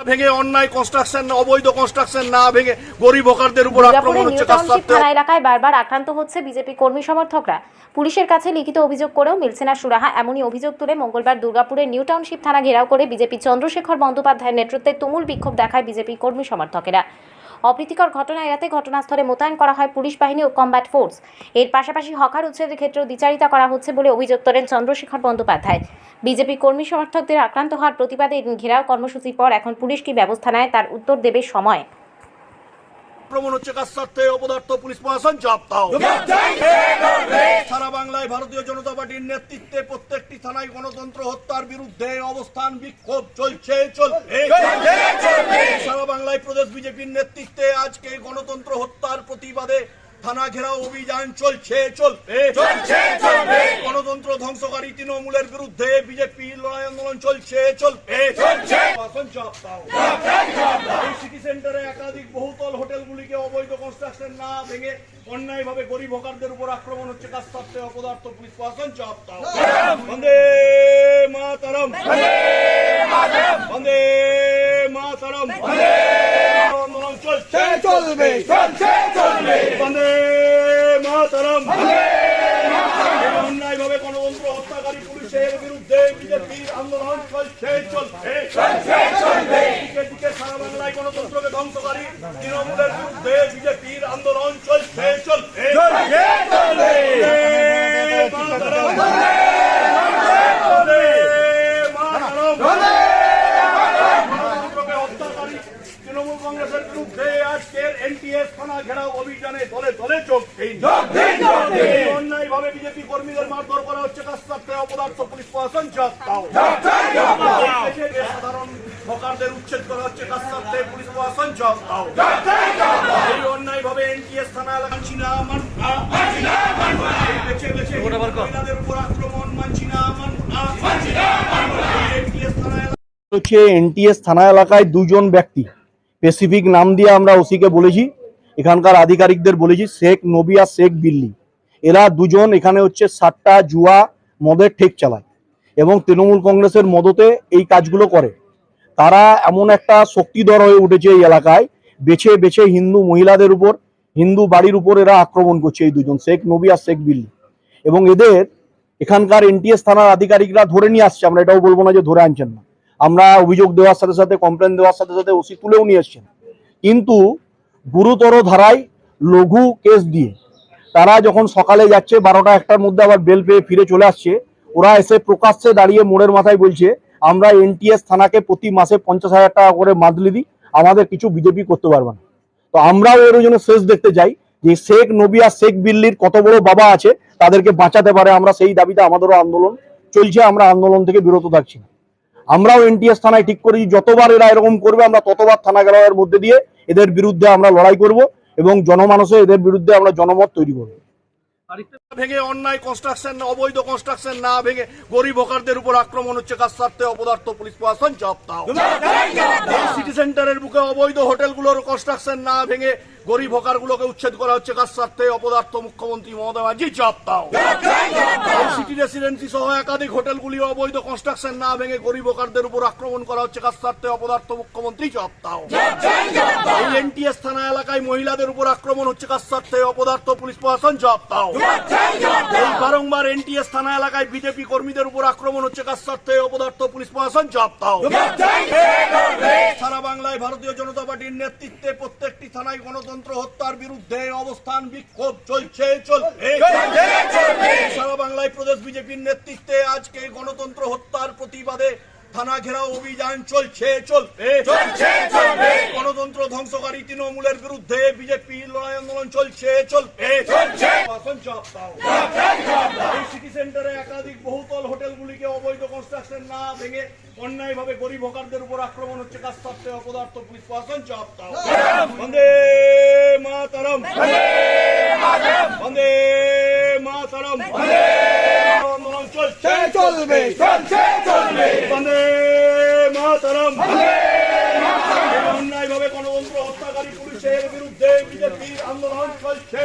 ভেঙে অন্যায় কনস্ট্রাকশন, অবৈধ কনস্ট্রাকশন না ভেঙে গরিব হকারদের উপর আক্রমণ হচ্ছে। থানা এলাকায় বারবার আক্রান্ত হচ্ছে বিজেপি কর্মী সমর্থকরা। পুলিশের কাছে লিখিত অভিযোগ করেও মিলছে না সুরাহা। এমনই অভিযোগ তুলে মঙ্গলবার দুর্গাপুরের নিউ টাউনশিপ থানা ঘেরাও করে বিজেপি চন্দ্রশেখর বন্দ্যোপাধ্যায়ের নেতৃত্বে তুমুল বিক্ষোভ দেখায় বিজেপি কর্মী সমর্থকেরা। অপ্রীতিকর ঘটনা এড়াতে ঘটনাস্থলে মোতায়েন করা হয় পুলিশ বাহিনী ও কমব্যাট ফোর্স। এর পাশাপাশি হকার উচ্ছেদের ক্ষেত্রেও দ্বিচারিতা করা হচ্ছে বলে অভিযোগ তোলেন চন্দ্রশেখর বন্দ্যোপাধ্যায়। বিজেপি কর্মী সমর্থকদের আক্রান্ত হওয়ার প্রতিবাদে ঘেরাও কর্মসূচির পর এখন পুলিশ কি ব্যবস্থা নেয় তার উত্তর দেবে সময়। আক্রমণ হচ্ছে কার স্বার্থে? অপদার্থ পুলিশ প্রশাসন জবাব দাও। সারা বাংলায় ভারতীয় জনতা পার্টির নেতৃত্বে প্রত্যেকটি থানায় গণতন্ত্র হত্যার বিরুদ্ধে অবস্থান বিক্ষোভ চলছে। সারা বাংলায় প্রদেশ বিজেপির নেতৃত্বে আজকে গণতন্ত্র হত্যার প্রতিবাদে থানা ঘেরাও অভিযান চলছে। গণতন্ত্র ধ্বংসকারী তৃণমূলের বিরুদ্ধে বিজেপি লড়াই আন্দোলন চলছে। সিটি সেন্টারে একাধিক বহুতল হোটেলগুলিকে অবৈধ কনস্ট্রাকশন না ভেঙে অন্যায়ভাবে গরিব হকারদের উপর আক্রমণ হচ্ছে। কার স্বার্থে? অপদার্থ পুলিশ প্রশাসন জবাব দাও। বন্দে মাতরম, বন্দে মাতরম। আন্দোলন চলছে, চলবে, বন্দে মাতরম। অন্যায়ভাবে গণতন্ত্র হত্যাকারী পুলিশের বিরুদ্ধে বিজেপির আন্দোলন চলছে। দিকে সারা বাংলায় গণতন্ত্রকে ধ্বংসকারী তৃণমূলের বিরুদ্ধে বিজেপির আন্দোলন চলছে। তৃণমূল কংগ্রেসের বিরুদ্ধে আজকের এনটিএস থানা ঘেরাও অভিযানে দলে দলে যোগ দিন। অন্যায়ভাবে বিজেপি কর্মীদের মারধর করা হচ্ছে। কার স্বার্থে? অপদার্থ পুলিশ প্রশাসন জবাব দাও। সাধারণ হকারদের উচ্ছেদ করা হচ্ছে। কার স্বার্থে? পুলিশ প্রশাসন জবাব দাও। এই অন্যায়ভাবে এনটিএস থানা এলাকা মানছি না, বেছে বেছে মহিলাদের উপর আক্রমণ মানছি না, এনটিএস থানা হচ্ছে এনটিএস থানা এলাকায় দুজন ব্যক্তি, স্পেসিফিক নাম দিয়ে আমরা ওসিকে বলেছি, এখানকার আধিকারিকদের বলেছি, শেখ নবী আর শেখ বিল্লি। এরা দুজন এখানে হচ্ছে সাট্টা জুয়া মদের ঠেক চালায় এবং তৃণমূল কংগ্রেসের মদতে এই কাজগুলো করে। তারা এমন একটা শক্তিধর হয়ে উঠেছে এই এলাকায়, বেছে বেছে হিন্দু মহিলাদের উপর, হিন্দু বাড়ির উপর এরা আক্রমণ করছে। এই দুজন, শেখ নবী আর শেখ বিল্লি, এবং এদের এখানকার এনটিএস থানার আধিকারিকরা ধরে নিয়ে আসছে। আমরা এটাও বলবো না যে ধরে আনছেন না, আমরা অভিযোগ দেওয়ার সাথে সাথে, কমপ্লেন দেওয়ার সাথে সাথে ওসি তুলেও নিয়ে এসছেন। কিন্তু গুরুতর ধারায় লঘু কেস দিয়ে তারা যখন সকালে যাচ্ছে 12টা-1টার মধ্যে আবার বেল পেয়ে ফিরে চলে আসছে, ওরা এসে প্রকাশ্যে দাঁড়িয়ে মোড়ের মাথায় বলছে আমরা এনটিএস থানাকে প্রতি মাসে 50,000 টাকা করে মাদলি দিই, আমাদের কিছু বিজেপি করতে পারবে না। তো আমরাও এর জন্য শেষ দেখতে চাই যে শেখ নবী আর শেখ বিল্লির কত বড় বাবা আছে, তাদেরকে বাঁচাতে পারে। আমরা সেই দাবিতে আমাদেরও আন্দোলন চলছে, আমরা আন্দোলন থেকে বিরত থাকছি না। আমরাও এনটিএস থানায় ঠিক করেছি যতবার এরা এরকম করবে আমরা ততবার থানা ঘেরাওয়ের মধ্যে দিয়ে এদের বিরুদ্ধে আমরা লড়াই করব এবং জনমানসে এদের বিরুদ্ধে আমরা জনমত তৈরি করব। ভেঙে অন্যায় কনস্ট্রাকশন, অবৈধ কনস্ট্রাকশন না ভেঙে গরিব হকারদের উপর আক্রমণ হচ্ছে। কার স্বার্থে? অপদার্থ পুলিশ প্রশাসন জবাব দাও। সিটি সেন্টারের বুকে অবৈধ হোটেলগুলোর কনস্ট্রাকশন না ভেঙে গরিব হকারগুলোকে উচ্ছেদ করা হচ্ছে। কার স্বার্থে? অপদার্থ মুখ্যমন্ত্রী মমতা ব্যানার্জি জবাব দাও। সিটি রেসিডেন্সি সহ একাধিক হোটেলগুলি অবৈধ কনস্ট্রাকশন না ভেঙে গরিব হকারদের উপর আক্রমণ করা হচ্ছে। কার স্বার্থে? অপদার্থ মুখ্যমন্ত্রী জবাব দাও। এই এনটিএস থানা এলাকায় মহিলাদের উপর আক্রমণ হচ্ছে। কার স্বার্থে? অপদার্থ পুলিশ প্রশাসন জবাব দাও। এই বারংবার এনটিএস থানা এলাকায় বিজেপি কর্মীদের উপর আক্রমণ হচ্ছে। কার স্বার্থে? অপদার্থ পুলিশ প্রশাসন জবাব দাও। সারা বাংলায় ভারতীয় জনতা পার্টির নেতৃত্বে প্রত্যেকটি থানায় গণতন্ত্র হত্যার বিরুদ্ধে অবস্থান বিক্ষোভ চলছে। সারা বাংলায় প্রদেশ বিজেপির নেতৃত্বে আজকে গণতন্ত্র হত্যার প্রতিবাদে থানা ঘেরাও অভিযান চলছে। গণতন্ত্র ধ্বংসকারী তৃণমূলের বিরুদ্ধে বিজেপি লড়াই আন্দোলন চলছে। সিটি সেন্টারে একাধিক বহুতল হোটেলগুলিকে অবৈধ কনস্ট্রাকশন না ভেঙে অন্যায়ভাবে গরিব হকারদের উপর আক্রমণ হচ্ছে। কার স্বার্থে? অপদার্থ পুলিশ প্রশাসন জবাব দাও। বন্দে মাতরম, বন্দে মাতরম। আন্দোলন চলছে, চলবে, বন্দে মাতরম। অন্যায়ভাবে গণতন্ত্র হত্যাকারী পুলিশের বিরুদ্ধে বিজেপির আন্দোলন চলছে।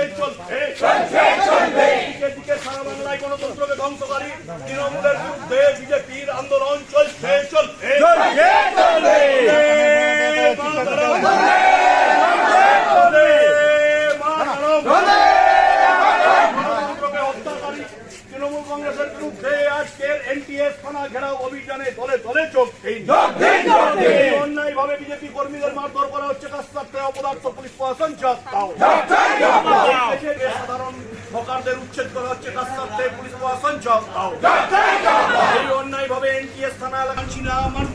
দিকে সারা বাংলায় গণতন্ত্রকে ধ্বংসকারী তৃণমূলের বিরুদ্ধে বিজেপির আন্দোলন চলছে। এনটিএস থানা ঘেরাও অভিযানে দলে দলে যোগ দিন। এই অন্যায়ভাবে বিজেপি কর্মীদের মারধর করা হচ্ছে, কাজ করতে অপদার্থ পুলিশ প্রশাসন জবাব দাও। দেশে সাধারণ ভোকারদের উচ্ছেদ করা হচ্ছে, কাজ করতে পুলিশ প্রশাসন জবাব দাও। এই অন্যায়ভাবে এনটিএস থানা এলাকা ছিল আমার